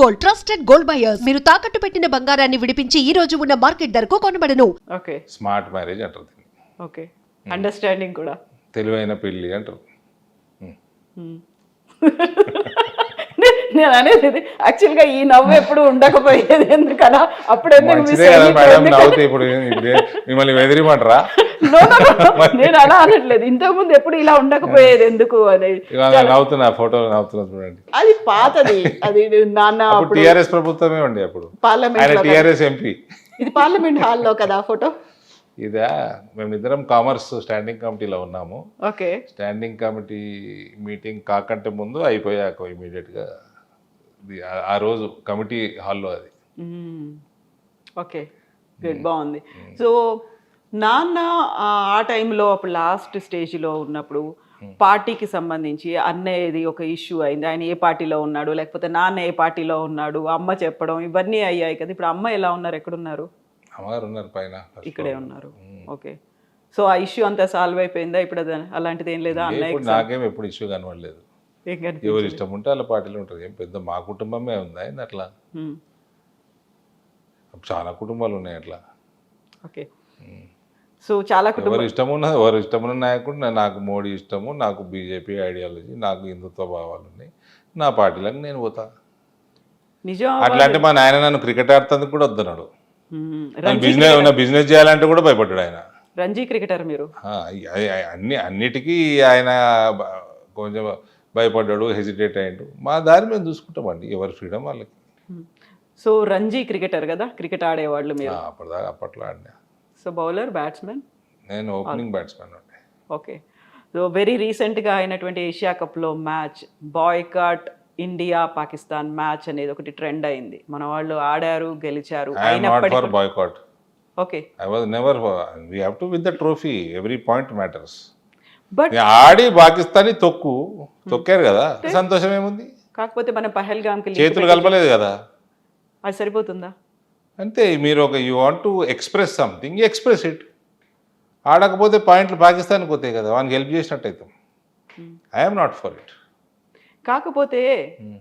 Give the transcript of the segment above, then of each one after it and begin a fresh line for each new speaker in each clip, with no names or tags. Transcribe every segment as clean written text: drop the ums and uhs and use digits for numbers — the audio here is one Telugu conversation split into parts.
Gold, trusted gold buyers. మీరు తాకట్టు పెట్టిన బంగారాన్ని విడిపించి ఈ రోజు ఉన్న మార్కెట్ ధరకు కొనబడను.
ఓకే
స్మార్ట్ మ్యారేజ్ అంటారు దీన్ని.
ఓకే అండర్స్టాండింగ్ కూడా
తెలివైన పెళ్లి అంటారు.
నేను అనేది యాక్చువల్గా ఈ నవ్వు ఎప్పుడు ఉండకపోయేది ఎందుకలా అప్పుడు ఎందుకు మిస్
మంచిదే కదా మేడం, నవ్వుతే ఇప్పుడు మిమ్మల్ని వెదిరిమంటారా?
నేను అలా అనట్లేదు, ఇంతకుముందు ఎప్పుడు ఇలా ఉండకపోయేది ఎందుకు అనేది.
ఇవాళ నవ్వుతున్నా, ఫోటోలు నవ్వుతున్నా చూడండి.
అది పాతది, అది నాన్న
అప్పుడు టీఆర్ఎస్ ప్రభుత్వమే ఉండే అప్పుడు, ఆయన
పార్లమెంట్
టీఆర్ఎస్ ఎంపీ.
ఇది పార్లమెంట్ హాల్లో కదా ఫోటో.
ఇదా మేమిద్దరం కామర్స్ స్టాండింగ్ కమిటీలో ఉన్నాము.
ఓకే
స్టాండింగ్ కమిటీ మీటింగ్ కాకంటే ముందు అయిపోయాక ఇమీడియట్గా ఆ రోజు కమిటీ హాల్లో అది.
ఓకే గుడ్, బాగుంది. సో నాన్న ఆ టైంలో అప్పుడు లాస్ట్ స్టేజ్లో ఉన్నప్పుడు పార్టీకి సంబంధించి అన్నయ్యది ఒక ఇష్యూ అయింది. ఆయన ఏ పార్టీలో ఉన్నాడు, లేకపోతే నాన్న ఏ పార్టీలో ఉన్నాడు, అమ్మ చెప్పడం ఇవన్నీ అయ్యాయి కదా. ఇప్పుడు అమ్మ ఎలా ఉన్నారు, ఎక్కడున్నారు?
అమ్మగారు ఉన్నారు పైన,
ఇక్కడే ఉన్నారు. ఓకే, సో ఆ ఇష్యూ అంతా సాల్వ్ అయిపోయిందా ఇప్పుడు? అలాంటిది ఏం లేదా అన్నయ్య?
నాకేం ఎప్పుడు ఇష్యూ కనబడలేదు. ఎవరు ఇష్టం ఉంటే వాళ్ళ పార్టీలో ఉంటారు. ఏం పెద్ద మా కుటుంబమే ఉందా అట్లా? చాలా కుటుంబాలు ఉన్నాయి అట్లా.
ఓకే, సో చాలా
ఎవరు ఇష్టమున్న నాయకుడు. నాకు మోడీ ఇష్టము, నాకు బీజేపీ ఐడియాలజీ, నాకు హిందుత్వ భావాలు ఉన్నాయి. నా పార్టీలకు నేను పోతా.
నిజం
అట్లా అంటే మా నాయన నన్ను క్రికెట్ ఆడుతుంది కూడా వద్దన్నాడు. బిజినెస్ చేయాలంటే కూడా భయపడ్డాడు ఆయన.
రంజీ క్రికెటర్ మీరు?
అన్నిటికీ ఆయన కొంచెం భయపడ్డాడు, హెసిటేట్ అయ్యాడు. మా దారి మేము చూసుకుంటామండి, ఎవరి ఫ్రీడమ్ వాళ్ళకి.
సో రంజీ క్రికెటర్ కదా, క్రికెట్ ఆడేవాళ్ళు మీరు?
అప్పట్లో ఆడినా.
So bowler, batsmen?
నేను ఓపెనింగ్ బ్యాట్స్మెన్ అండి.
ఓకే, సో వెరీ రీసెంట్గా అయినటువంటి ఏషియా కప్లో match boycott India Pakistan match అనేది ఒకటి ట్రెండ్ అయింది. మన వాళ్ళు ఆడారు, గెలిచారు.
Boycott.
Okay,
I was never. We have to win the trophy, every point matters.
But
ఆడి పాకిస్తాన్ తొక్కారు కదా, సంతోషం ఏముంది?
కాకపోతే మనం పహల్గామ్కి
చేతులు కలపలేదు కదా,
అది సరిపోతుందా?
అంతే. మీరు you want to express something, express it. ఆడకపోతే పాయింట్లు పాకిస్తాన్కి పోతాయి కదా, వానికి హెల్ప్ చేసినట్టు అవుతాం. I'm not for it.
కాకపోతే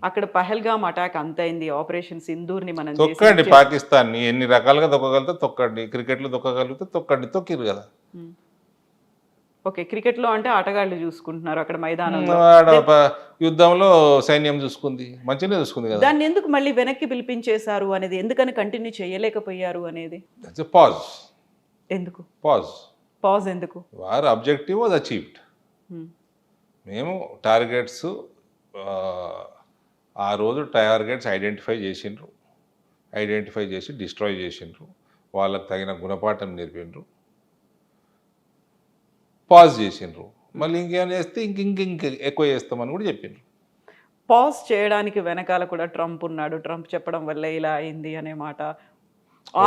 అక్కడ పహల్గామ్ అటాక్ అంత అయింది, ఆపరేషన్ సింధూర్ని మనం
తొక్కండి పాకిస్తాన్ని, ఎన్ని రకాలుగా తొక్కగలిగితే తొక్కండి. క్రికెట్లో తొక్కగలిగితే తొక్కండి, తొక్కిరు కదా.
ఓకే, క్రికెట్లో అంటే ఆటగాళ్ళు చూసుకుంటున్నారు అక్కడ మైదానంలో.
యుద్ధంలో సైన్యం చూసుకుంది, మంచిగానే చూసుకుంది కదా.
దాన్ని ఎందుకు మళ్ళీ వెనక్కి పిలిపించేశారు అనేది, ఎందుకని కంటిన్యూ చేయలేకపోయారు అనేది?
పాజ్.
ఎందుకు
పాజ్
ఎందుకు?
War objective was achieved. మేము టార్గెట్స్ ఆ రోజు టార్గెట్స్ ఐడెంటిఫై చేసి డిస్ట్రాయ్ చేసిండ్రు. వాళ్ళకి తగిన గుణపాఠం నేర్పిండ్రు, పాజ్ చేసిండ్రు. మళ్ళీ ఇంకేమైనా చేస్తే ఇంక ఎక్కువ చేస్తామని కూడా చెప్పిండ్రు.
పాజ్ చేయడానికి వెనకాల కూడా ట్రంప్ ఉన్నాడు, ట్రంప్ చెప్పడం వల్ల ఇలా అయింది అనే మాట,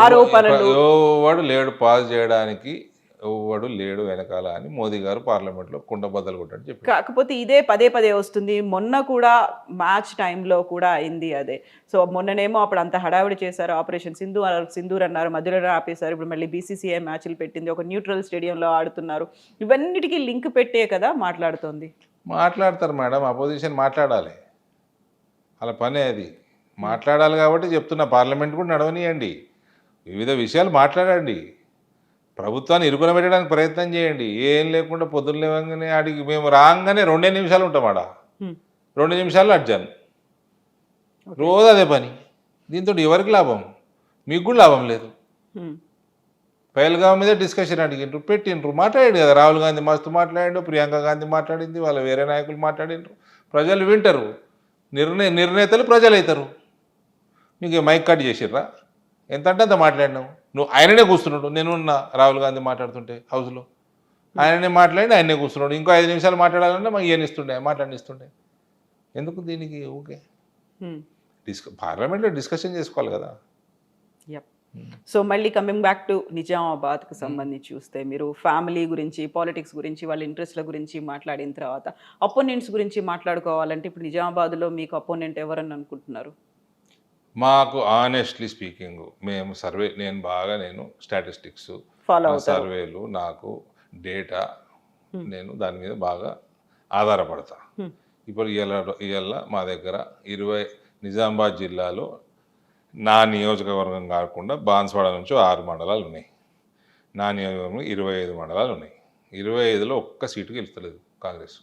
ఆరోపణలు.
ఎవడు లేడు పాజ్ చేయడానికి, ఎవడు లేడు వెనకాల అని మోదీ గారు పార్లమెంట్లో కుండబద్దలు కొట్టాడు చెప్పి.
కాకపోతే ఇదే పదే వస్తుంది. మొన్న కూడా మ్యాచ్ టైంలో కూడా అయింది అదే. సో మొన్ననేమో అప్పుడు అంత హడావిడి చేశారు, ఆపరేషన్ సింధూర్ అన్నారు, మధ్యలో ఆపేశారు. ఇప్పుడు మళ్ళీ బీసీసీఐ మ్యాచ్లు పెట్టింది, ఒక న్యూట్రల్ స్టేడియంలో ఆడుతున్నారు. ఇవన్నిటికీ లింక్ పెట్టే కదా మాట్లాడుతోంది.
మాట్లాడతారు మేడం, అపోజిషన్ మాట్లాడాలి, అలా పనే అది. మాట్లాడాలి కాబట్టి చెప్తున్నా, పార్లమెంట్ కూడా నడవనియండి, వివిధ విషయాలు మాట్లాడండి, ప్రభుత్వాన్ని ఇరుకున పెట్టడానికి ప్రయత్నం చేయండి. ఏం లేకుండా పొద్దున్న లేవగానే ఆడికి మేము రాగానే 2 నిమిషాలు ఉంటాం ఆడ, 2 నిమిషాల్లో అడ్జాను. రోజు అదే పని. దీంతో ఎవరికి లాభం? మీకు కూడా లాభం లేదు. పహల్గామ్ మీద డిస్కషన్ అడిగిండ్రు, పెట్టిండ్రు, మాట్లాడాడు కదా. రాహుల్ గాంధీ మస్తు మాట్లాడిండు, ప్రియాంక గాంధీ మాట్లాడింది, వాళ్ళ వేరే నాయకులు మాట్లాడిండ్రు. ప్రజలు వింటారు, నిర్ణేతలు ప్రజలు అవుతారు. మీకు మైక్ కట్ చేసిర్రా? ఎంత అంటే అంత మాట్లాడినావు. నువ్వు ఆయననే కూర్చున్నాడు, నేనున్నా రాహుల్ గాంధీ మాట్లాడుతుంటే హౌస్లో, ఆయననే మాట్లాడి ఆయనే కూర్చున్నాడు. ఇంకో 5 నిమిషాలు మాట్లాడాలంటే మాకు మాట్లాడిస్తుండే. ఎందుకు దీనికి ఓకే? పార్లమెంట్లో డిస్కషన్ చేసుకోవాలి కదా.
సో మళ్ళీ కమింగ్ బ్యాక్ టు నిజామాబాద్కు సంబంధించి చూస్తే, మీరు ఫ్యామిలీ గురించి, పాలిటిక్స్ గురించి, వాళ్ళ ఇంట్రెస్ట్ల గురించి మాట్లాడిన తర్వాత అపోనెంట్స్ గురించి మాట్లాడుకోవాలంటే ఇప్పుడు నిజామాబాద్లో మీకు అపోనెంట్ ఎవరని అనుకుంటున్నారు?
మాకు ఆనెస్ట్లీ స్పీకింగ్ నేను స్టాటిస్టిక్స్, సర్వేలు, నాకు డేటా, నేను దాని మీద బాగా ఆధారపడతా. ఇప్పుడు ఇవాళ మా దగ్గర నిజామాబాద్ జిల్లాలో నా నియోజకవర్గం కాకుండా బాన్స్వాడ నుంచి 6 మండలాలు ఉన్నాయి. నా నియోజకవర్గంలో 25 మండలాలు ఉన్నాయి. 25లో ఒక్క సీటు గెలుస్తలేదు కాంగ్రెస్.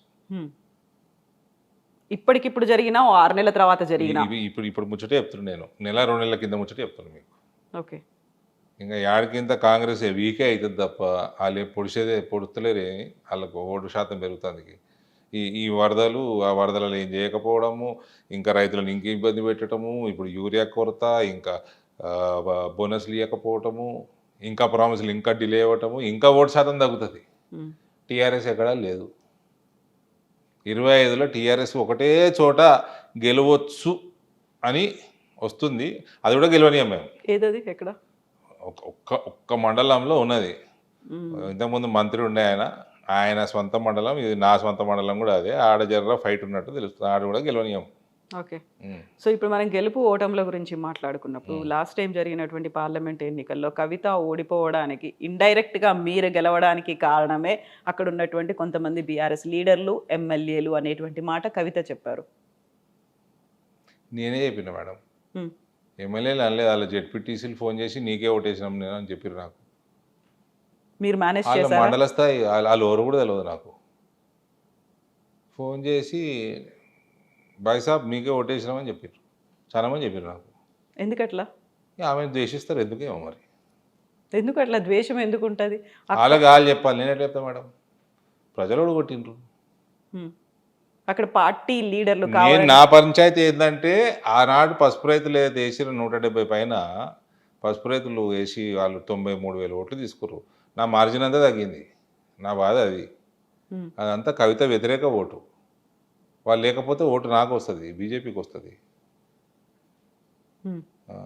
ఇప్పటికిప్పుడు జరిగినా 6 నెలల తర్వాత జరిగినా
ఇప్పుడు ముచ్చటే చెప్తున్నాను నేను. నెల 2 నెలల కింద ముచ్చటే చెప్తున్నాను మీకు.
ఓకే.
ఇంకా యాడికింత కాంగ్రెస్ వీకే అవుతుంది తప్ప వాళ్ళు పొడుస్తలేరే. వాళ్ళకు ఓటు శాతం పెరుగుతుంది. ఈ వరదలు ఆ వరదలలో ఏం చేయకపోవడము, ఇంకా రైతులను ఇంక ఇబ్బంది పెట్టడము, ఇప్పుడు యూరియా కొరత, ఇంకా బోనస్లు ఇవ్వకపోవటము, ఇంకా ప్రామిసులు ఇంకా డిలే అవ్వటము, ఇంకా ఓటు శాతం తగ్గుతుంది. టీఆర్ఎస్ ఎక్కడా లేదు. 25లో టీఆర్ఎస్ ఒకటే చోట గెలవచ్చు అని వస్తుంది. అది కూడా గెలవనీయం మేము.
ఏదది ఎక్కడ?
ఒక్క మండలంలో ఉన్నది. ఇంతకుముందు మంత్రి ఉండే ఆయన సొంత మండలం, ఇది నా సొంత మండలం కూడా అదే. ఆడ జర్ర ఫైట్ ఉన్నట్టు తెలుస్తుంది. ఆడ కూడా గెలవనీయం.
ఓకే. సో ఇప్పుడు మనం గెలుపు ఓటముల గురించి మాట్లాడుకున్నప్పుడు లాస్ట్ టైం జరిగినటువంటి పార్లమెంట్ ఎన్నికల్లో కవిత ఓడిపోవడానికి ఇండైరెక్ట్గా మీరు గెలవడానికి కారణమే అక్కడ ఉన్నటువంటి కొంతమంది బీఆర్ఎస్ లీడర్లు, ఎమ్మెల్యేలు అనేటువంటి మాట కవిత చెప్పారు.
నేనే చెప్పిన మేడం. ఎమ్మెల్యేలు అనలేదు, వాళ్ళ జెడ్పీటీసీలు ఫోన్ చేసి నీకే ఓటేసినాం నేను అని చెప్పారు నాకు.
మీరు మేనేజ్
వాళ్ళ
చేశారా?
మండల స్థాయి వాళ్ళు ఎవరు కూడా తెలియదు నాకు. ఫోన్ చేసి బాయ్ సాబ్ మీకే ఓటేసినామని చెప్పారు. చాలా మంది చెప్పారు నాకు.
ఎందుకట్లా?
ఆమె ద్వేషిస్తారు ఎందుకేమో మరి.
ఎందుకు అట్లా ద్వేషం ఎందుకు ఉంటుంది?
వాళ్ళకి వాళ్ళు చెప్పాలి, నేను ఎట్లా చెప్తా మేడం? ప్రజలు కూడా కొట్టిండ్రు.
అక్కడ పార్టీ లీడర్లు
నేను నా పంచాయతీ ఏంటంటే ఆనాడు పసుపు రైతులు ఏదైతే వేసిన 170 పైన పసుపు రైతులు వేసి వాళ్ళు 93,000 ఓట్లు తీసుకురు. నా మార్జిన్ అంతా తగ్గింది. నా బాధ అది. అదంతా కవిత వ్యతిరేక ఓటు. వాళ్ళు లేకపోతే ఓటు నాకు వస్తుంది, బీజేపీకి వస్తుంది.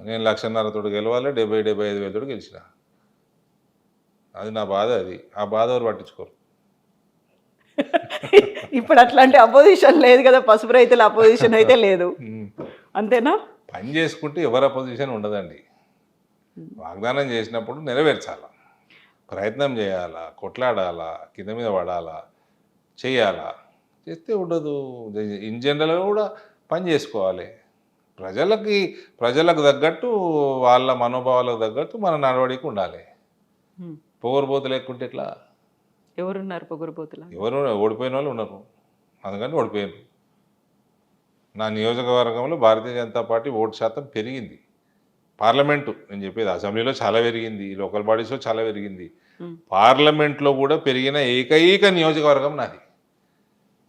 నేను 1,50,000 గెలవాలి, 70,000-75,000 గెలిచిన. అది నా బాధ. అది ఆ బాధ ఎవరు పట్టించుకోరు.
ఇప్పుడు అట్లాంటి అపోజిషన్ లేదు కదా, పసుపు రైతుల అపోజిషన్ అయితే లేదు, అంతేనా?
పని చేసుకుంటే ఎవరు అపోజిషన్ ఉండదండి. వాగ్దానం చేసినప్పుడు నెరవేర్చాలా, ప్రయత్నం చేయాలా, కొట్లాడాలా, కింద మీద పడాలా, చేయాలా. చేస్తే ఉండదు. ఇన్ జనరల్గా కూడా పని చేసుకోవాలి. ప్రజలకు తగ్గట్టు, వాళ్ళ మనోభావాలకు తగ్గట్టు మన నడవడికి ఉండాలి. పొగరుబోతులు లేకుంటే ఎట్లా?
ఎవరున్నారు పొగరుబోతులు?
ఎవరు ఓడిపోయిన వాళ్ళు ఉన్నారు, అందుకని ఓడిపోయారు. నా నియోజకవర్గంలో భారతీయ జనతా పార్టీ ఓటు శాతం పెరిగింది. పార్లమెంటు నేను చెప్పేది, అసెంబ్లీలో చాలా పెరిగింది, లోకల్ బాడీస్లో చాలా పెరిగింది. పార్లమెంట్లో కూడా పెరిగిన ఏకైక నియోజకవర్గం నాది.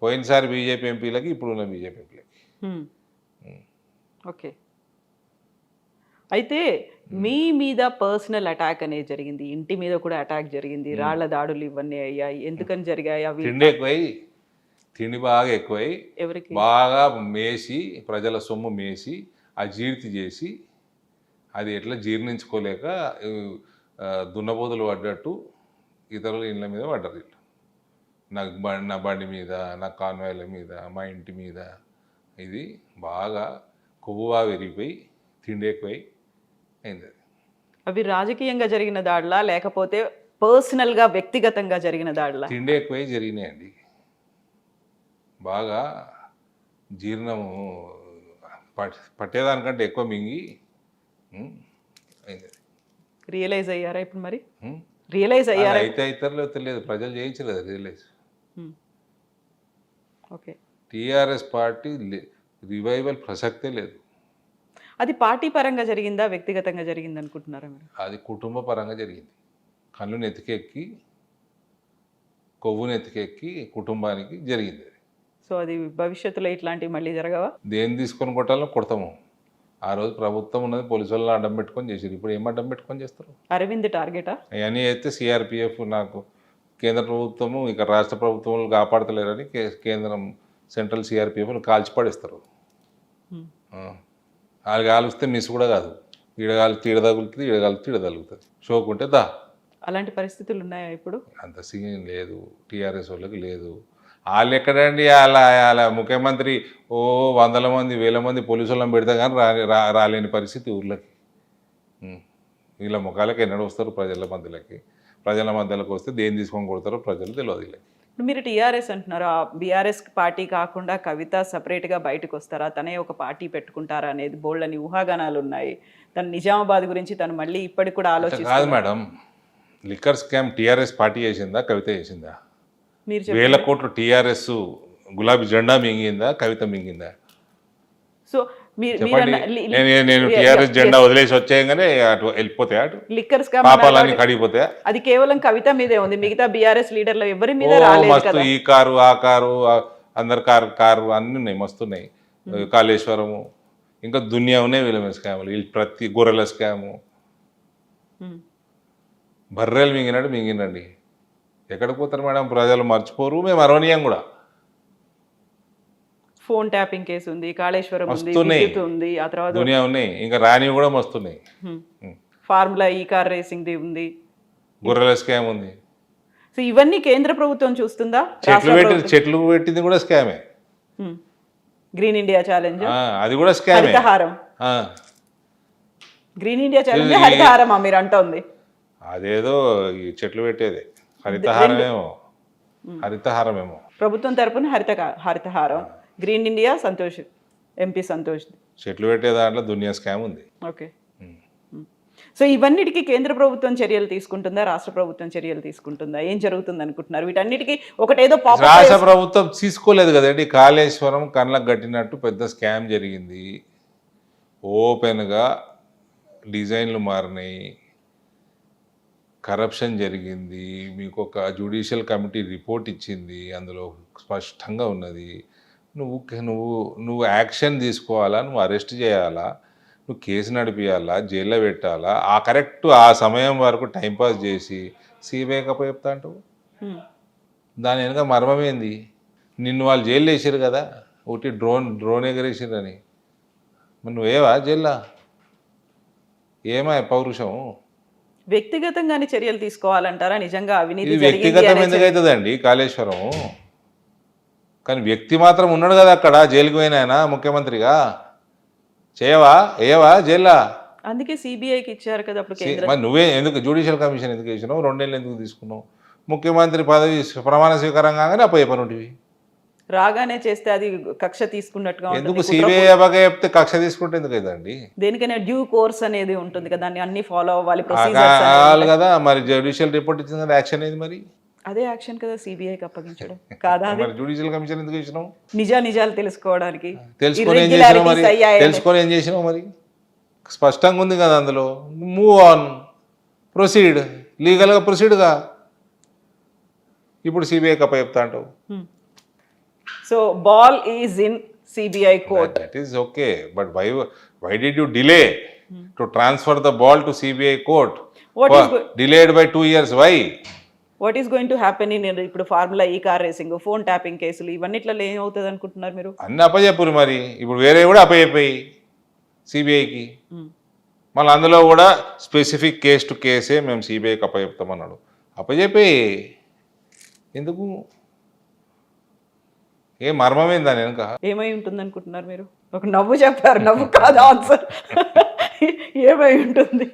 పోయినసారి బీజేపీ ఎంపీలకి, ఇప్పుడున్న బీజేపీ ఎంపీలకి.
ఓకే. అయితే మీ మీద పర్సనల్ అటాక్ అనేది జరిగింది, ఇంటి మీద కూడా అటాక్ జరిగింది, రాళ్ల దాడులు ఇవన్నీ అయ్యాయి. ఎందుకని జరిగాయి అవి?
తిండి బాగా ఎక్కువై,
ఎవరికి
బాగా మేసి, ప్రజల సొమ్ము మేసి అజీర్తి చేసి, అది ఎట్లా జీర్ణించుకోలేక దున్నపోతులు పడ్డట్టు ఇతరుల ఇళ్ళ మీద పడ్డారు. నా బండి మీద, నా కాన్వాయ్ల మీద, మా ఇంటి మీద. ఇది బాగా కొవ్వుగా విరిగిపోయి తిండి ఎక్కువై అయింది.
అవి రాజకీయంగా జరిగిన దాడులా లేకపోతే పర్సనల్గా వ్యక్తిగతంగా జరిగిన దాడులా?
తిండి ఎక్కువై జరిగినాయండి. బాగా జీర్ణము పట్టేదానికంటే ఎక్కువ మింగి అయింది.
రియలైజ్ అయ్యారా ఇప్పుడు? మరి రియలైజ్ అయ్యారా?
అయితే ఇతరులు తెలియదు, ప్రజలు చేయించలేదు realise.
Okay.
TRS party revival ప్రసక్తే లేదు.
అది పార్టీ పరంగా జరిగిందా, వ్యక్తిగతంగా జరిగింది అనుకుంటున్నారా మీరు?
అది కుటుంబ పరంగా జరిగింది. కళ్ళు నెత్తికెక్కి, కొవ్వు నెత్తికెక్కి కుటుంబానికి జరిగింది.
సో అది భవిష్యత్తులో ఇట్లాంటివి మళ్ళీ జరగవా?
దేన్ని తీసుకొని కొట్టాలో కొడతాము. ఆ రోజు ప్రభుత్వం ఉన్నది, పోలీసు వాళ్ళని అడ్డం పెట్టుకొని చేసారు. ఇప్పుడు ఏం అడ్డం పెట్టుకొని చేస్తారు?
అరవింద్ టార్గెటా? అవన్నీ
అయితే సిఆర్పిఎఫ్, నాకు కేంద్ర ప్రభుత్వము ఇక రాష్ట్ర ప్రభుత్వములు కాపాడతలేరని కేంద్రం సెంట్రల్ సిఆర్పిఎఫ్లు కాల్చి పడేస్తారు. వాళ్ళు కాలుస్తే మిస్ కూడా కాదు. ఈడగాలిస్తే ఈడ తగులుతుంది, ఈడగాలిస్తే ఈడ తగులుతుంది. షోకుంటే దా.
అలాంటి పరిస్థితులు ఉన్నాయా ఇప్పుడు?
అంత సీన్ లేదు టీఆర్ఎస్ వాళ్ళకి, లేదు. వాళ్ళు ఎక్కడండి, అలా ముఖ్యమంత్రి 100 మంది 1000 మంది పోలీసు వాళ్ళని పెడితే కానీ రాలేని పరిస్థితి ఊర్లకి. వీళ్ళ ముఖాలకి ఎన్నడూ వస్తారు ప్రజల మధ్యలోకి. ప్రజల మధ్యలోకి వస్తే దేన్ని తీసుకొని కొడతారో ప్రజలు తెలియదు వీళ్ళకి.
ఇప్పుడు మీరు టీఆర్ఎస్ అంటున్నారు, ఆ బీఆర్ఎస్ పార్టీ కాకుండా కవిత సపరేట్గా బయటకు వస్తారా, తనే ఒక పార్టీ పెట్టుకుంటారా అనేది బోల్డ్ అని ఊహాగానాలు ఉన్నాయి. తను నిజామాబాద్ గురించి తను మళ్ళీ ఇప్పటికి కూడా
కాదు
ఆలోచిస్తారు.
Madam, liquor scam TRS party చేసిందా, కవిత చేసిందా?
మీరు
1000 కోట్లు టీఆర్ఎస్ గులాబీ జెండా మింగిందా, కవిత మింగిందా?
సో మీరు
చెప్పండి. నేను టీఆర్ఎస్ జెండా వదిలేసి వచ్చేయగానే అటు వెళ్ళిపోతాయా, అటు
లిక్కర్ స్కామ్
పాపాలన్నీ కడిగిపోతాయా?
అది కేవలం కవిత మీదే ఉంది, మిగతా బీఆర్ఎస్ లీడర్లు ఎవరి మీద
ఓ
రాలేదు
మస్తు,
కదా.
ఈ కారు ఆ కారు అందరి కారు అన్నీ ఉన్నాయి, మస్తున్నాయి. కాళేశ్వరము, ఇంకా దునియా ఉన్నాయి వీళ్ళ స్కాములు, వీళ్ళు ప్రతి గొర్రెల స్కాము.
ఉమ్.
బర్రెలు మింగినట్టు మింగినండి. ఎక్కడికి పోతారు మేడం, ప్రజలు మర్చిపోరు, మేము అరవనీయం కూడా.
ఫోన్ ట్యాపింగ్ కేసు ఉంది, కాళేశ్వరం ఉంది,
మస్తున్నాయి.
విద్యుత్ ఉంది, ఆ తర్వాత
దునియా ఉన్నాయి, ఇంకా రానివి కూడా మస్తున్నాయి.
ఫార్ములా ఈ కార్ రేసింగ్ది ఉంది.
గొర్రెల స్కామ్ ఉంది.
సో ఇవన్నీ కేంద్ర ప్రభుత్వం చూస్తుందా?
చెట్లు పెట్టింది కూడా స్కామే.
గ్రీన్ ఇండియా ఛాలెంజ్,
అది కూడా స్కామే.
హరితహారం. గ్రీన్ ఇండియా ఛాలెంజ్ హరితహారమా మీరు అంటోంది?
అదేదో ఈ చెట్లు పెట్టేదే, హరితహారమేమో.
ప్రభుత్వం తరపున Harithaharam, green India Santosh, MP Santosh.
చెట్లు పెట్టే దాంట్లో దునియా స్కామ్ ఉంది.
ఓకే. సో ఇవన్నిటికీ కేంద్ర ప్రభుత్వం చర్యలు తీసుకుంటుందా, రాష్ట్ర ప్రభుత్వం చర్యలు తీసుకుంటుందా, ఏం జరుగుతుంది అనుకుంటున్నారు? వీటన్నిటికీ ఒకటేదో
రాష్ట్ర ప్రభుత్వం తీసుకోలేదు కదండి. కాళేశ్వరం కళ్ళకు కట్టినట్టు పెద్ద స్కామ్ జరిగింది, ఓపెన్గా డిజైన్లు మారినాయి, కరప్షన్ జరిగింది. మీకు ఒక జ్యుడిషియల్ కమిటీ రిపోర్ట్ ఇచ్చింది, అందులో స్పష్టంగా ఉన్నది. నువ్వు యాక్షన్ తీసుకోవాలా, నువ్వు అరెస్ట్ చేయాలా, నువ్వు కేసు నడిపియాలా, జైల్లో పెట్టాలా, ఆ సమయం వరకు టైంపాస్ చేసి సిబిఐ కప్ప చెప్తా అంటావు. దాని వెనుక మర్మం ఏంది? నిన్ను వాళ్ళు జైల్లో వేసారు కదా, ఒకటి డ్రోన్ ఎగరేసారని. మరి నువ్వేవా జైల్లో? ఏమా పౌరుషం?
వ్యక్తిగతంగానే చర్యలు తీసుకోవాలంటారా? నిజంగా అవినీతి
ఇది వ్యక్తిగతం ఎందుకు అవుతుందండి కాళేశ్వరం? కానీ వ్యక్తి మాత్రం ఉన్నాడు కదా అక్కడ, జైలుకి పోయిన ఆయన ముఖ్యమంత్రిగా. ఏవా జైల్లో?
అందుకే సిబిఐకి ఇచ్చారు కదా అప్పుడు కేంద్రం.
మరి నువ్వే ఎందుకు జ్యుడిషియల్ కమిషన్ ఎందుకు వేసినావు? 2 ఏళ్ళు ఎందుకు తీసుకున్నావు? ముఖ్యమంత్రి పదవి ప్రమాణ స్వీకారం కాగానే అప్పయ్యపనుంటివి.
రాగానే చేస్తే అది కక్ష తీసుకున్నట్టుగా
ఎందుకు? సిబిఐ అబాగా చెప్తే కక్ష తీసుకుంటే ఎందుకు అవుతుందండి?
దేనికైనా డ్యూ కోర్స్ అనేది ఉంటుంది కదా, దాన్ని అన్ని ఫాలో అవ్వాలి,
కదా. మరి జ్యుడిషియల్ రిపోర్ట్ ఇచ్చింది కదా, యాక్షన్ ఏది మరి?
అదే యాక్షన్ కదా సిబిఐకి అప్పగించడం కాదా?
మరి జ్యుడిషియల్ కమిషన్ ఎందుకు ఇచ్చినావు?
నిజాలు తెలుసుకోవడానికి.
తెలుసుకొని ఏం చేసినావు మరి? స్పష్టంగా ఉంది కదా అందులో. మూవ్ ఆన్, ప్రొసీడ్, లీగల్గా ప్రొసీడ్గా. ఇప్పుడు సిబిఐ కప్ప చెప్తా అంటావు.
So ball is in CBI court.
That is okay, but why did you delay to transfer the ball to CBI court? Delayed by 2 years. Why?
What is going to happen in ఇప్పుడు ఫార్ములా ఈ కార్ రేసింగ్, ఫోన్ ట్యాపింగ్ కేసులు, ఇవన్నిట్లో ఏమవుతుంది అనుకుంటున్నారు మీరు?
అన్ని అప్పచెప్పురు మరి. ఇప్పుడు వేరే కూడా అప్పచెప్పాయి సిబిఐకి. మళ్ళీ అందులో కూడా స్పెసిఫిక్ కేస్ టు కేసే మేము సిబిఐకి అప్పచెప్తామన్నాడు. అప్పచెప్పాయి ఎందుకు? ఏ మర్మమైందా వెనుక?
ఏమై ఉంటుంది అనుకుంటున్నారు మీరు? ఒక నవ్వు చెప్పారు, నవ్వు కాదు ఆన్సర్. ఏమై ఉంటుంది?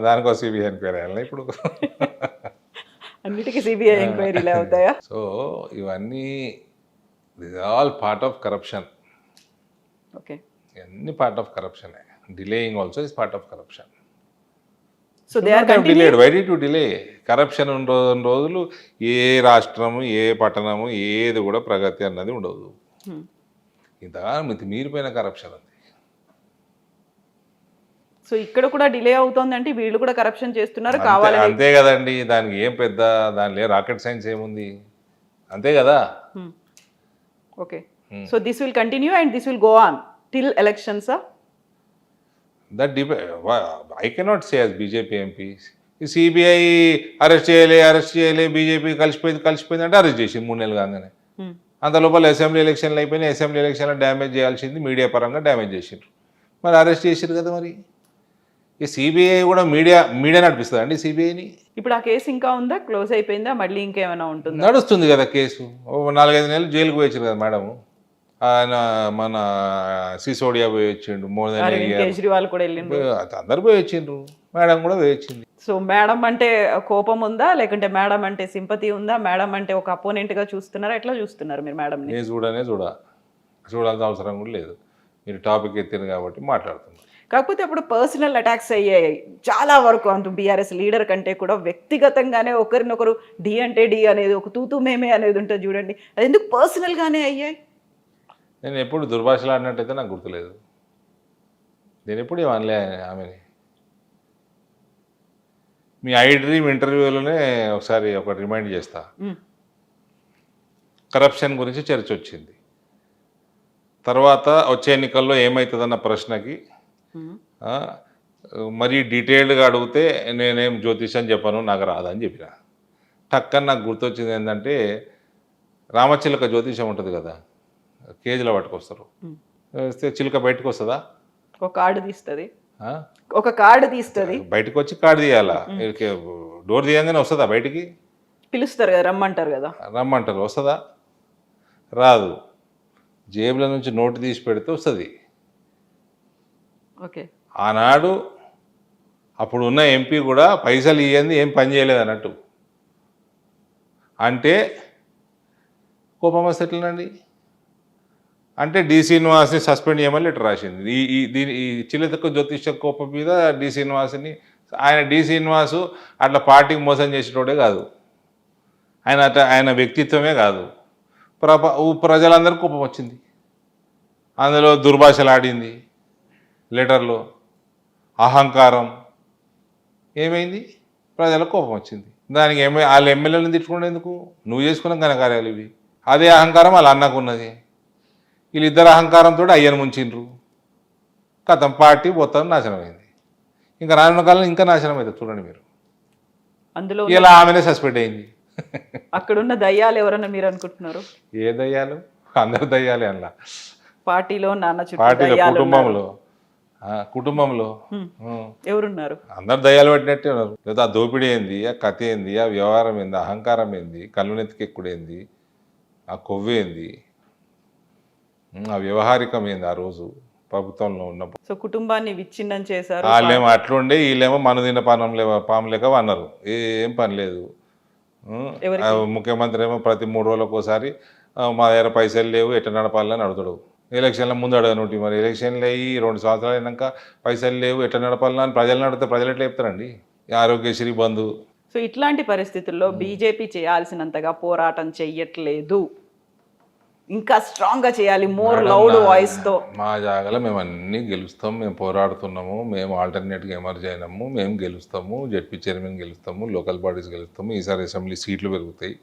దానికోసం సిబిఐ ఎంక్వైరీ అయ్యాలి ఇప్పుడు.
అన్నిటికీ సిబిఐ ఎంక్వైరీలే అవుతాయా?
సో ఇవన్నీ this all part of corruption.
Okay,
అన్ని part of corruption. Delaying also is part of corruption.
So they are
delayed. Why did you delay? Corruption ఉన్న రోజులు ఏ రాష్ట్రము, ఏ పట్టణము, ఏది కూడా ప్రగతి అన్నది ఉండదు. ఇంతగా మీరిపోయిన కరప్షన్ ఉంది.
సో ఇక్కడ కూడా డిలే అవుతుంది అంటే వీళ్ళు కూడా కరప్షన్ చేస్తున్నారు కావాలని.
అంతే కదండి, దానికి ఏం పెద్ద దానిలో రాకెట్ సైన్స్ ఏముంది, అంతే కదా.
Okay, so this will continue and this will go on till elections.
That I cannot say as BJP MP. CBI arrest చేయలే, బీజేపీ కలిసిపోయింది అంటే అరెస్ట్ చేసింది 3 నెలలు కాగానే. అంత లోపల అసెంబ్లీ ఎలక్షన్లు అయిపోయినాయి. అసెంబ్లీ ఎలక్షన్లో డ్యామేజ్ చేయాల్సింది మీడియా పరంగా డ్యామేజ్ చేసిండ్రు. మరి అరెస్ట్ చేసారు కదా. మరి ఈ సిబిఐ కూడా మీడియా నడిపిస్తుంది అండి సిబిఐని.
ఇప్పుడు ఆ కేసు ఇంకా ఉందా, క్లోజ్ అయిపోయిందా, మళ్ళీ ఇంకేమైనా ఉంటుందా?
నడుస్తుంది కదా కేసు. 4-5 నెలలు జైలుకు పోయించారు కదా మేడం. ఆయన మన సిసోడియా పోయి వచ్చిండు మోర్ దెన్
అరవింద్ కేజ్రీవాల్ కూడా వెళ్ళిండ్రు.
అందరు పోయి వచ్చిండ్రు, మేడం కూడా పోయి వచ్చింది.
సో మేడం అంటే కోపం ఉందా, లేకుంటే మేడం అంటే సింపతి ఉందా, మేడం అంటే ఒక అపోనెంట్ గా చూస్తున్నారా, ఎట్లా చూస్తున్నారు మీరు మేడం?
నేను చూడాల్సిన అవసరం కూడా లేదు. మీరు టాపిక్ ఎత్తిన కాబట్టి మాట్లాడుతున్నారు.
కాకపోతే అప్పుడు పర్సనల్ అటాక్స్ అయ్యాయి చాలా వరకు, అంత బీఆర్ఎస్ లీడర్ కంటే కూడా వ్యక్తిగతంగానే ఒకరినొకరు డి అంటే డి అనేది, ఒక తూతూ మేమే అనేది ఉంటుంది చూడండి, అది ఎందుకు పర్సనల్ గానే అయ్యాయి?
నేను ఎప్పుడు దుర్భాషలు ఆడినట్టయితే నాకు గుర్తులేదు. నేను ఎప్పుడు ఏమనలే ఆమెని. మీ ఐ డ్రీమ్ ఇంటర్వ్యూలోనే ఒకసారి ఒక రిమైండ్ చేస్తా. కరప్షన్ గురించి చర్చ వచ్చింది. తర్వాత వచ్చే ఎన్నికల్లో ఏమవుతుందన్న ప్రశ్నకి మరీ డీటెయిల్డ్గా అడిగితే నేనేం జ్యోతిషం చెప్పను, నాకు రాదని చెప్పిన. టక్కని నాకు గుర్తొచ్చింది ఏంటంటే, రామచిలక జ్యోతిషం ఉంటుంది కదా, కేజీలో పట్టుకొస్తారు. వస్తే చిలుక బయటకు వస్తుందా?
ఒక కార్డు తీస్తుంది, ఒక కార్డు తీస్తుంది,
బయటకు వచ్చి కార్డు తీయాలా? డోర్ తీయంగానే వస్తుందా బయటికి?
పిలుస్తారు కదా, రమ్మంటారు కదా.
రమ్మంటారు, వస్తుందా? రాదు. జేబుల నుంచి నోటు తీసి పెడితే వస్తుంది.
ఓకే.
ఆనాడు అప్పుడు ఉన్న ఎంపీ కూడా పైసలు ఇవ్వండి ఏం పని చేయలేదు అన్నట్టు అంటే కోపం వస్తే ఎట్లనండి? అంటే డి శ్రీనివాస్ని సస్పెండ్ చేయమని లెటర్ రాసింది. ఈ చిలతక్క జ్యోతిష కోపం మీద డి శ్రీనివాస్ని, డి శ్రీనివాసు అట్లా పార్టీకి మోసం చేసేటోడే కాదు, ఆయన వ్యక్తిత్వమే కాదు. ప్రజలందరికీ కోపం వచ్చింది, అందులో దుర్భాషలు ఆడింది, లెటర్లో అహంకారం ఏమైంది, ప్రజలకు కోపం వచ్చింది. దానికి వాళ్ళ ఎమ్మెల్యేలను తిట్టుకునేందుకు? నువ్వు చేసుకున్న ఘనకార్యాలు ఇవి. అదే అహంకారం వాళ్ళ అన్నకు ఉన్నది. వీళ్ళిద్దరు అహంకారంతో అయ్యను ముంచిండ్రు. కథం పార్టీ మొత్తం నాశనమైంది. ఇంకా రానున్న కాలంలో ఇంకా నాశనం అవుతుంది చూడండి మీరు. అందులో ఇలా ఆమెనే సస్పెండ్ అయింది.
అక్కడున్న దయ్యాలు ఎవరన్నా మీరు అనుకుంటున్నారు?
ఏ దయ్యాలు? అందరు దయ్యాలే అలా.
పార్టీలో
కుటుంబంలో
ఎవరున్నారు?
అందరు దయ్యాలు పట్టినట్టే ఉన్నారు. లేదా ఆ దోపిడీ ఏంది, ఆ కథ ఏంది, ఆ వ్యవహారం ఏంది, అహంకారం ఏంది, కళ్ళు నెత్తికెక్కుడేంది, ఆ కొవ్వేంది, ఆ వ్యవహారికం ఏంది ఆ రోజు ప్రభుత్వంలో ఉన్నప్పుడు.
సో కుటుంబాన్ని విచ్ఛిన్నం చేశారు.
వాళ్ళేమో అట్లుండే, వీళ్ళేమో మనదిన పాము లేక అన్నారు. ఏం పని లేదు. ముఖ్యమంత్రి ఏమో ప్రతి 3 రోజులకు ఒకసారి మా దగ్గర పైసలు లేవు ఎట్లా నడపాలని అడుగుతాడు. ఎలక్షన్ల ముందు అడగనుంటి, మరి ఎలక్షన్లు అయ్యి 2 సంవత్సరాలు అయినాక పైసలు లేవు ఎట్లా నడపాలని ప్రజలను అడిగితే ప్రజలు ఎట్లా చెప్తారండి? ఆరోగ్యశ్రీ బంధు.
సో ఇట్లాంటి పరిస్థితుల్లో బీజేపీ చేయాల్సినంతగా పోరాటం చెయ్యట్లేదు, ఇంకా స్ట్రాంగ్గా చేయాలి, మోర్ లౌడ్ వాయిస్తో.
మా జాగాలో మేము అన్నీ గెలుస్తాం, మేము పోరాడుతున్నాము, మేము ఆల్టర్నేట్గా ఎమర్జ్ అయినాము, మేము గెలుస్తాము, జడ్పీ చైర్మన్ గెలుస్తాము, లోకల్ బాడీస్ గెలుస్తాము, ఈసారి అసెంబ్లీ సీట్లు పెరుగుతాయి,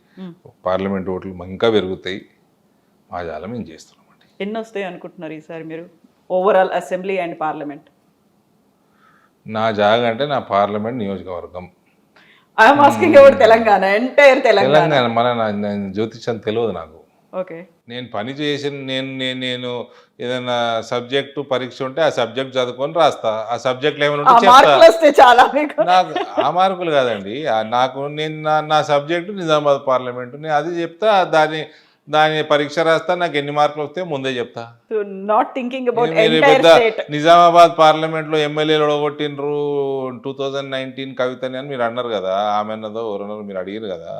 పార్లమెంట్ ఓట్లు ఇంకా పెరుగుతాయి. మా జాగా మేము చేస్తున్నాం.
ఎన్ని వస్తాయి అనుకుంటున్నారు ఈసారి మీరు, ఓవరాల్ అసెంబ్లీ అండ్ పార్లమెంట్?
నా జాగా అంటే నా పార్లమెంట్ నియోజకవర్గం.
I'm asking about Telangana, entire Telangana.
మన జ్యోతిషం తెలియదు నాకు.
ఓకే. నేను
పని చేసిన నేను ఏదైనా సబ్జెక్టు పరీక్ష ఉంటే ఆ సబ్జెక్ట్ చదువుకొని రాస్తా. ఆ సబ్జెక్ట్లో ఏమైనా నాకు ఆ మార్కులు కాదండి, నాకు నా సబ్జెక్టు నిజామాబాద్ పార్లమెంటు, నేను అది చెప్తా, దాని పరీక్ష రాస్తా, నాకు ఎన్ని మార్కులు వస్తే ముందే చెప్తా.
నాట్ థింకింగ్ అబౌట్
నిజామాబాద్ పార్లమెంట్లో ఎమ్మెల్యేలు ఒడగొట్టినరు 2019 కవితని అని మీరు అన్నారు కదా, ఆమె అన్నదో ఎవరన్నారో మీరు అడిగారు కదా.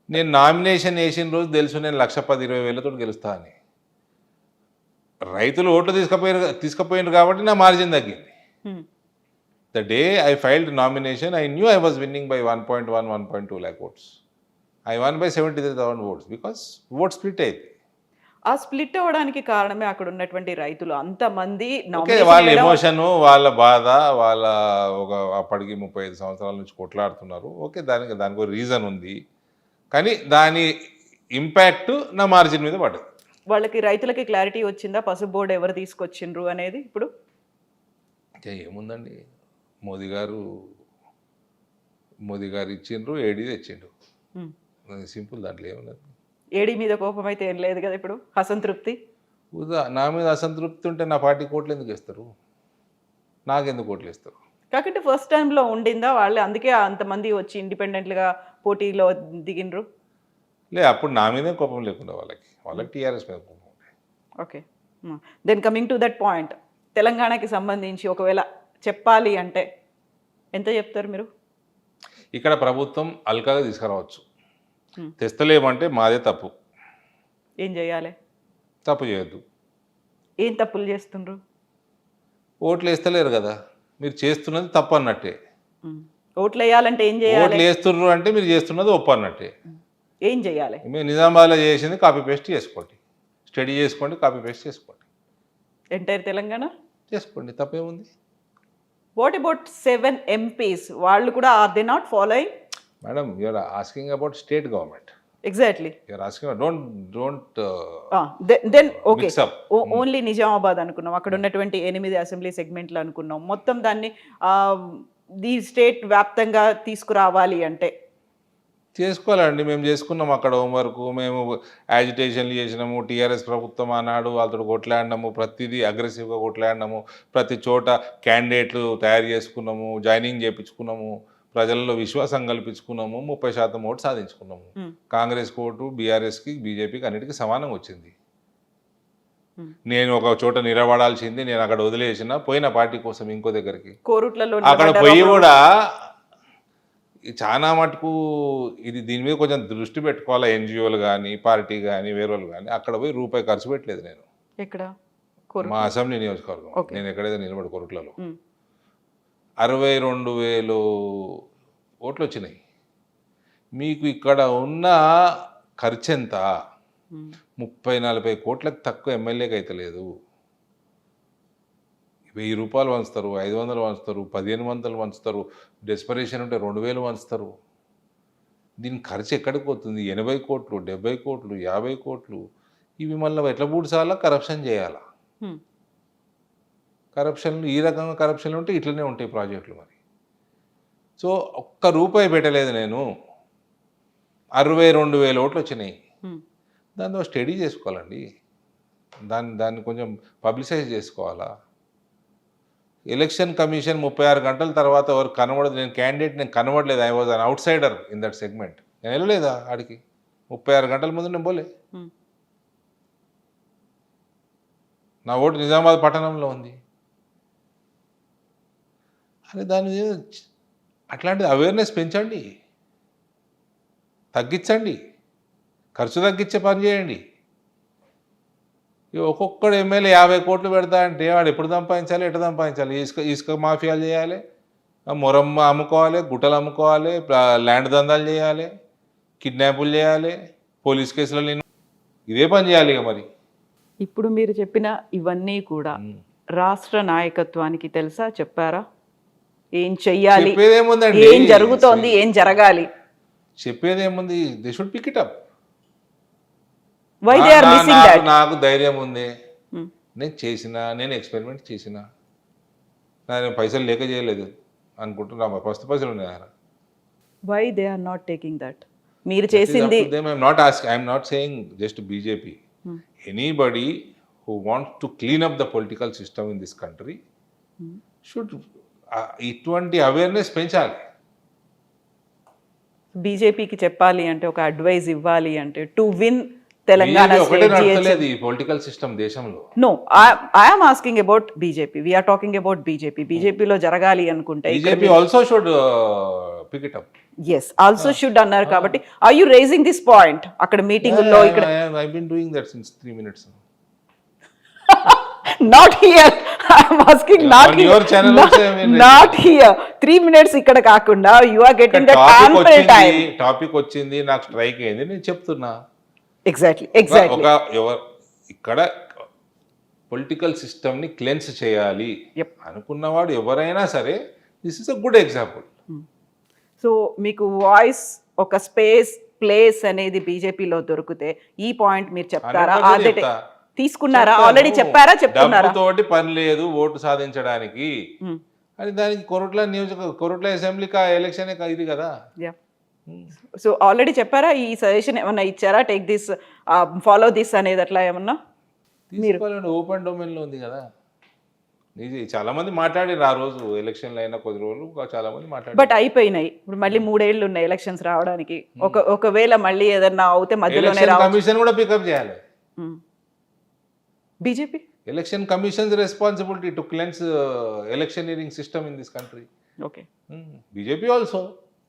నేను నామినేషన్ వేసిన రోజు తెలుసు నేను 1,10,20,000తో గెలుస్తా అని. రైతులు ఓట్లు తీసుకుపోయినారు కాబట్టి నా మార్జిన్ తగ్గింది. The day I filed nomination I knew I was winning by 1.1, 1.2 lakh votes. I won by 73,000 votes because vote split అయింది.
ఆ స్ప్లిట్ అవ్వడానికి కారణమే అక్కడ ఉన్నటువంటి రైతులు అంతమంది.
వాళ్ళ ఎమోషన్, వాళ్ళ బాధ, వాళ్ళ అప్పటికి 35 సంవత్సరాల నుంచి కొట్లాడుతున్నారు. ఓకే, దానికి రీజన్ ఉంది, కానీ దాని ఇంపాక్ట్ నా మార్జిన్ మీద పడ్డది.
వాళ్ళకి రైతులకి క్లారిటీ వచ్చిందా పసుపు బోర్డు ఎవరు తీసుకొచ్చిండ్రు అనేది? ఇప్పుడు
ఏముందండి, మోదీ గారు ఇచ్చిండ్రు, ఏడీ తెచ్చిండ్రు, సింపుల్. దాంట్లో ఏమున్నది?
ఏడీ మీద కోపం అయితే ఏం లేదు కదా ఇప్పుడు, అసంతృప్తి.
నా మీద అసంతృప్తి ఉంటే నా పార్టీ కోట్లు ఎందుకు వేస్తారు? నాకెందుకు కోట్లు వేస్తారు?
కాకుంటే ఫస్ట్ టైంలో ఉండిందా వాళ్ళే, అందుకే అంతమంది వచ్చి ఇండిపెండెంట్గా పోటీలో దిగినరు?
అప్పుడు నా మీదే కోపం లేకుండా వాళ్ళకి టీఆర్ఎస్ మీద కోపం ఉండే.
Okay, then coming to that point, తెలంగాణకి సంబంధించి ఒకవేళ చెప్పాలి అంటే ఎంత చెప్తారు మీరు?
ఇక్కడ ప్రభుత్వం అల్కాగా తీసుకురావచ్చు.
Hmm.
తెస్తలేమంటే మాదే తప్పు.
ఏం చేయాలి?
తప్పు చేయొద్దు.
ఏం తప్పులు చేస్తుండ్రు?
ఓట్లు వేస్తలేరు కదా, మీరు చేస్తున్నది తప్పు అన్నట్టే.
ఓట్లు వేయాలంటే ఏం చేయాలి?
ఓట్లు వేస్తున్నారు అంటే మీరు చేస్తున్నది ఒప్పు అన్నట్టే.
ఏం చేయాలి?
మీరు నిజామాబాద్లో చేసింది కాపీ పేస్ట్ చేసుకోండి, స్టడీ చేసుకోండి, కాపీ పేస్ట్ చేసుకోండి,
ఎంటైర్ తెలంగాణ
చేసుకోండి, తప్పేముంది?
What about 7 MPs? వాళ్ళు కూడా are they not following?
Madam, you're asking about state government.
Exactly.
You're asking don't
then okay,
mix up.
Only Nizamabad అనుకున్నాం, అక్కడ ఉన్నటువంటి 8 అసెంబ్లీ సెగ్మెంట్లు అనుకున్నాం, మొత్తం దాన్ని ది స్టేట్ వ్యాప్తంగా తీసుకురావాలి అంటే
చేసుకోవాలండి. మేము చేసుకున్నాం అక్కడ హోంవర్క్, మేము యాజిటేషన్లు చేసినాము, టీఆర్ఎస్ ప్రభుత్వం అన్నాడు, వాళ్ళతో కొట్లాడినాము, ప్రతిదీ అగ్రెసివ్గా కొట్లాడినాము, ప్రతి చోట క్యాండిడేట్లు తయారు చేసుకున్నాము, జాయినింగ్ చేయించుకున్నాము, ప్రజల్లో విశ్వాసం కల్పించుకున్నాము, 30% ఓటు సాధించుకున్నాము. కాంగ్రెస్ ఓటు బీఆర్ఎస్కి బీజేపీకి అన్నిటికీ సమానంగా వచ్చింది. నేను ఒక చోట నిలబడాల్సింది, నేను అక్కడ వదిలేసిన పోయిన పార్టీ కోసం ఇంకో దగ్గరికి,
కోరుట్లలో
అక్కడ పోయి కూడా చాలా మటుకు ఇది దీని మీద కొంచెం దృష్టి పెట్టుకోవాలి. ఎన్జిఓలు కానీ పార్టీ కానీ వేరే వాళ్ళు కానీ అక్కడ పోయి రూపాయి ఖర్చు పెట్టలేదు నేను.
ఎక్కడ?
మా అసెంబ్లీ నియోజకవర్గం,
Okay.
నేను ఎక్కడైతే నిలబడి కోరుట్లలో 62,000 ఓట్లు వచ్చినాయి. మీకు ఇక్కడ ఉన్న ఖర్చు ఎంత? 30-40 కోట్లకు తక్కువ ఎమ్మెల్యేకి అయితే లేదు. 1000 రూపాయలు వంచుతారు, 500 వంచుతారు, 1500 వంచుతారు, డెస్పరేషన్ ఉంటే 2000 వంచుతారు. దీని ఖర్చు ఎక్కడికి పోతుంది? 80 కోట్లు, 70 కోట్లు, 50 కోట్లు. ఇవి మళ్ళీ ఎట్లా పూడ్చాలా? కరప్షన్ చేయాలా? కరప్షన్లు ఈ రకంగా కరప్షన్లు ఉంటే ఇట్లనే ఉంటాయి ప్రాజెక్టులు. మరి సో ఒక్క రూపాయి పెట్టలేదు నేను. 62,000 ఓట్లు వచ్చినాయి. దాంతో స్టడీ చేసుకోవాలండి, దాన్ని కొంచెం పబ్లిసైజ్ చేసుకోవాలా. ఎలక్షన్ కమిషన్ 36 గంటల తర్వాత ఎవరు కనబడదు. నేను కనబడలేదు. I was an out cider in that segment. నేను వెళ్ళలేదా ఆడికి? 36 గంటల ముందు నేను పోలే. నా ఓటు నిజామాబాద్ పట్టణంలో ఉంది. అని దాని మీద అట్లాంటిది అవేర్నెస్ పెంచండి, తగ్గించండి, ఖర్చు తగ్గించే పని చేయండి. ఒక్కొక్కడు ఎమ్మెల్యే 50 కోట్లు పెడతా అంటే వాడు ఎప్పుడు సంపాదించాలి, ఎట్లా సంపాదించాలి? ఇసుక మాఫియాలు చేయాలి, మొరమ్మ అమ్ముకోవాలి, గుట్టలు అమ్ముకోవాలి, ల్యాండ్ దందాలు చేయాలి, కిడ్నాపులు చేయాలి, పోలీస్ కేసులు ఇదే పని చేయాలి ఇక. మరి
ఇప్పుడు మీరు చెప్పిన ఇవన్నీ కూడా రాష్ట్ర నాయకత్వానికి తెలుసా? చెప్పారా? ఏం చెయ్యాలి,
చెప్పేదేముందండి,
ఏం జరుగుతోంది, ఏం జరగాలి?
చెప్పేదేముంది? They should pick it up.
Why they are missing that?
నాకు ధైర్యం ఉంది, నేను ఎక్స్పెరిమెంట్ చేసిన, నేను పైసలు లేక చేయలేదు అనుకుంటున్నా. ఫస్ట్ పైసలు ఉన్నాయి.
Why they are not taking that? మీరు చేసింది
I'm not saying just BJP. Anybody who wants to clean up the political system in this country should ఇటువంటి అవేర్నెస్ పెంచాలి.
బీజేపీకి చెప్పాలి అంటే, ఒక అడ్వైజ్ ఇవ్వాలి అంటే, టు విన్ తెలంగాణ
ఒకటే నడతలేదు ఈ పొలిటికల్ సిస్టమ్ దేశంలో.
No, I'm asking about BJP. We're talking about BJP. బీజేపీలో జరగాలి అనుకుంటే
BJP also should pick it up.
Yes, also should అన్నారు కాబట్టి are you raising this point అక్కడ మీటింగ్ లో? ఇక్కడ
I been doing that since 3 minutes.
Not here, I'm asking not not here 3 minutes ఇక్కడ కాకుండా you are getting that ample time.
Topic వచ్చింది, నాకు స్ట్రైక్ అయింది, నేను చెప్తున్నా.
ఎగ్జాక్ట్లీ.
ఇక్కడ పొలిటికల్ సిస్టమ్ని క్లెన్స్ చేయాలి అనుకున్నవాడు ఎవరైనా సరే, this is a good example.
So మీకు వాయిస్, ఒక స్పేస్, ప్లేస్ అనేది బీజేపీలో దొరికితే ఈ పాయింట్ మీరు చెప్తారా? తీసుకున్నారా? ఆల్రెడీ చెప్పారా? చెప్తున్నారా?
తోటి పని లేదు ఓటు సాధించడానికి అని. దానికి కొరుట్ల అసెంబ్లీ ఎలక్షన్ ఇది కదా.
సో ఆల్రెడీ చెప్పారా? ఈ సజెషన్ ఏమన్నా ఇచ్చారా? టేక్ దిస్, ఫాలో దిస్ అనేది అట్లా ఏమన్నా?
తీసుకోవాలండి, ఓపెన్ డొమైన్లో ఉంది కదా. చాలా మంది మాట్లాడారు ఆ రోజు ఎలక్షన్లు అయినా కొద్ది రోజులు, చాలా మంది మాట్లాడారు.
బట్ అయిపోయినాయి. ఇప్పుడు మళ్ళీ 3 ఏళ్ళు ఉన్నాయి ఎలక్షన్స్ రావడానికి. ఒకవేళ మళ్ళీ ఏదన్నా అవుతే మధ్యలోనే
కమిషన్ కూడా పికప్ చేయాలి.
BJP?
Election Commission's responsibility to cleanse electioneering system in this country.
Okay.
BJP also,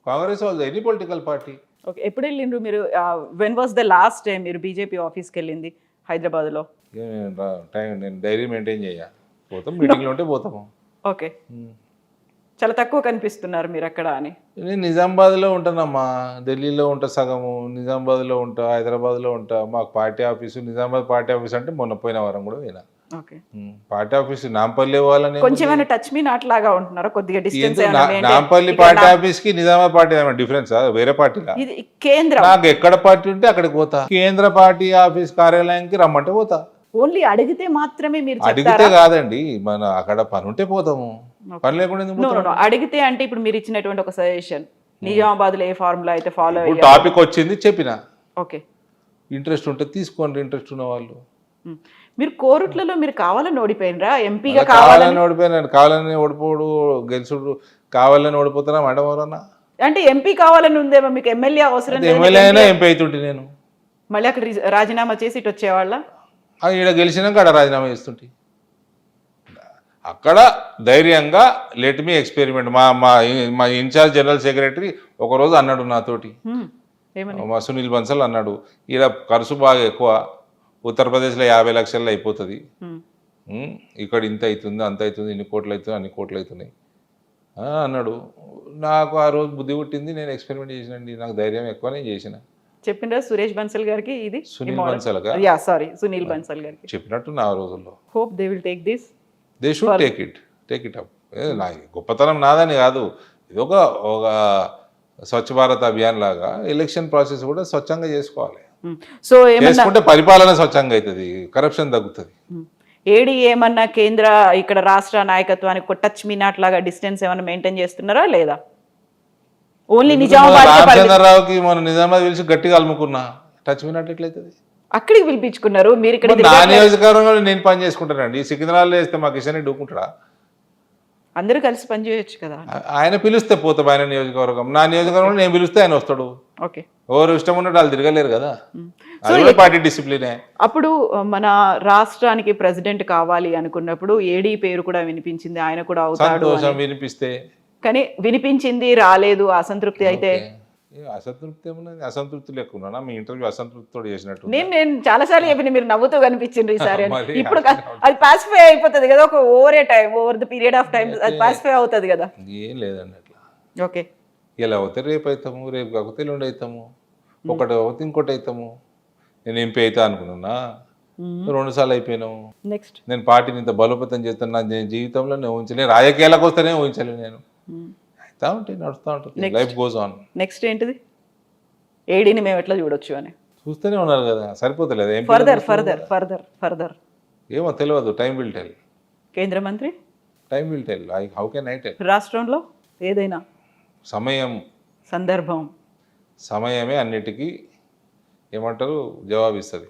Congress also, any political party.
Okay. ఎప్పుడు వెళ్ళిండ్రు మీరు? When was the last time మీరు బీజేపీ ఆఫీస్కి వెళ్ళింది హైదరాబాద్లో?
టైం నేను డైరీ మెయింటైన్ చేయ పోతాం, మీటింగ్లో ఉంటే పోతాము.
ఓకే. చాలా తక్కువ కనిపిస్తున్నారు మీరు అక్కడ అని.
నేను నిజామాబాద్లో ఉంటానమ్మా, ఢిల్లీలో ఉంటా సగము, నిజామాబాద్లో ఉంటా, హైదరాబాద్లో ఉంటా. మాకు party office Nizamabad party office అంటే మొన్న పోయిన వారం కూడా పోయినా.
ఓకే.
పార్టీ ఆఫీస్ నాంపల్లి వాళ్ళని
కొంచెం టచ్ మీ నాట్ లాగా ఉంటున్నారా? కొద్దిగా డిస్టెన్స్
నాంపల్లి పార్టీ ఆఫీస్ కి నిజామాబాద్ పార్టీ ఏమైనా డిఫరెన్స్? వేరే పార్టీలా?
ఇది కేంద్రం. నాకు
ఎక్కడ పార్టీ ఉంటే అక్కడికి పోతా. కేంద్ర పార్టీ ఆఫీస్ కార్యాలయానికి రమ్మంటే పోతా.
ఓన్లీ అడిగితే మాత్రమే మీరు
అడిగితే కాదండి, మన అక్కడ పని ఉంటే పోతాము, పని లేకుండా
అడిగితే అంటే ఇప్పుడు మీరు ఇచ్చినటువంటి ఒక సజెషన్ నిజామాబాద్ లో ఏ ఫార్ములా అయితే ఫాలో
టాపిక్ వచ్చింది చెప్పిన.
ఓకే.
ఇంట్రెస్ట్ ఉంటే తీసుకోండి, ఇంట్రెస్ట్ ఉన్న వాళ్ళు.
మీరు కోరుట్లలో మీరు కావాలని ఓడిపోయినరా? ఎంపీగా
కావాలని ఓడిపోయినాడు. కావాలని ఓడిపోడు, గెలుచుడు, కావాలని ఓడిపోతున్నా మేడం ఎవరన్నా
అంటే ఎంపీ కావాలని ఉందేమో మీకు? ఎమ్మెల్యే అవసరం?
ఎమ్మెల్యే అయినా ఎంపీ అవుతుంటే నేను
మళ్ళీ అక్కడ రాజీనామా చేసి ఇటు వచ్చేవాళ్ళ?
ఈడ గెలిచినాక అక్కడ రాజీనామా చేస్తుంటే అక్కడ ధైర్యంగా లెట్ మీ ఎక్స్పెరిమెంట్. మా ఇన్ఛార్జ్ జనరల్ సెక్రటరీ ఒకరోజు అన్నాడు నాతోటి, మా సునీల్ బన్సల్ అన్నాడు, ఈడ ఖర్చు బాగా ఎక్కువ, ఉత్తరప్రదేశ్లో 50 లక్షల్లో అయిపోతుంది, ఇక్కడ ఇంత అవుతుంది, అంత అవుతుంది, ఇన్ని కోట్లు అవుతుంది, అన్ని కోట్లు అవుతున్నాయి అన్నాడు. నాకు ఆ రోజు బుద్ధి పుట్టింది, నేను ఎక్స్పెరిమెంట్ చేసినండి. నాకు ధైర్యం ఎక్కువ, నేను చేసిన.
చెప్పిండ్రా సురేష్ బన్సల్ గారికి? ఇది
సునీల్ బన్సల్
సునీల్ బన్సల్ గారికి
చెప్పినట్టు నా రోజుల్లో.
Hope they will take this.
They should take it up. నా గొప్పతనం నాదని కాదు, ఇది ఒక స్వచ్ఛ భారత్ అభియాన్ లాగా ఎలక్షన్ ప్రాసెస్ కూడా స్వచ్ఛంగా చేసుకోవాలి.
సో
చేసుకుంటే పరిపాలన స్వచ్ఛంగా అవుతుంది, కరప్షన్ తగ్గుతుంది.
ఏడి ఏమన్నా కేంద్ర ఇక్కడ రాష్ట్ర నాయకత్వానికి టచ్ మీనాట్ లాగా డిస్టెన్స్ ఏమన్నా మెయింటైన్ చేస్తున్నారా లేదా? ఓన్లీ నిజామాబాద్
రామచంద్రరావుకి మన నిజామాబాద్ పిలిచి గట్టిగా అలుముకున్నా, టచ్ మీనాట్ ఎట్లయితుంది?
అక్కడికి పిలిపించుకున్నారు మీరు. ఇక్కడ
నా నియోజకవర్గంలో నేను పని చేసుకుంటానండి. సికింద్రాబాద్లో వేస్తే మా కిషన్ రెడ్డి ఊకుంటాడా?
అందరూ కలిసి పని చేయొచ్చు కదా.
ఆయన పిలిస్తే పోతాం ఆయన నియోజకవర్గం. నా నియోజకవర్గంలో నేను పిలిస్తే ఆయన వస్తాడు.
ఓకే.
ఎవరు ఇష్టం ఉన్నట్టు వాళ్ళు తిరగలేరు కదా, అది పార్టీ డిసిప్లినే.
అప్పుడు మన రాష్ట్రానికి ప్రెసిడెంట్ కావాలి అనుకున్నప్పుడు ఏడీ పేరు కూడా వినిపించింది, ఆయన కూడా అవుతాడు
వినిపిస్తే.
కానీ వినిపించింది, రాలేదు, అసంతృప్తి. అయితే
అసంతృప్తి ఏమున్నది? అసంతృప్తి లేకున్నా మీ ఇంటర్వ్యూ అసంతృప్తితో చేసినట్టు
నేను చాలా సార్లు చెప్పిన, మీరు నవ్వుతూ కనిపించింది ఈసారి. ఇప్పుడు అది పాసిఫై అయిపోతుంది కదా, ఒక over the period of time అది పాసిఫై అవుతుంది కదా.
ఏం లేదండి అట్లా.
ఓకే.
ఇలా అవుతే రేపు అవుతాము, రేపు కాకపోతే ఎల్లుండి అవుతాము, ఒకటి అవుతే ఇంకోటి అవుతాము. నేను ఎంపీ అవుతా అనుకున్నా, 2 సార్లు అయిపోయినాము.
నెక్స్ట్
నేను పార్టీని ఇంత బలోపేతం చేస్తున్నా, నేను జీవితంలో నేను ఊహించలేను, రాజకీయాలకు వస్తేనే ఊహించలేను. నేను అవుతా ఉంటే నడుస్తూ ఉంటుంది, లైఫ్ గోస్ ఆన్.
నెక్స్ట్ ఏంటిది? ఏడీని మేము ఎట్లా చూడొచ్చు అని
చూస్తూనే ఉన్నారు కదా, సరిపోతలేదు.
ఫర్దర్
ఏమో తెలియదు, టైం విల్ టెల్.
కేంద్ర మంత్రి
time will tell. How can I tell?
రాష్ట్రంలో ఏదైనా
సమయమే అన్నిటికీ ఏమంటారు జవాబిస్తుంది.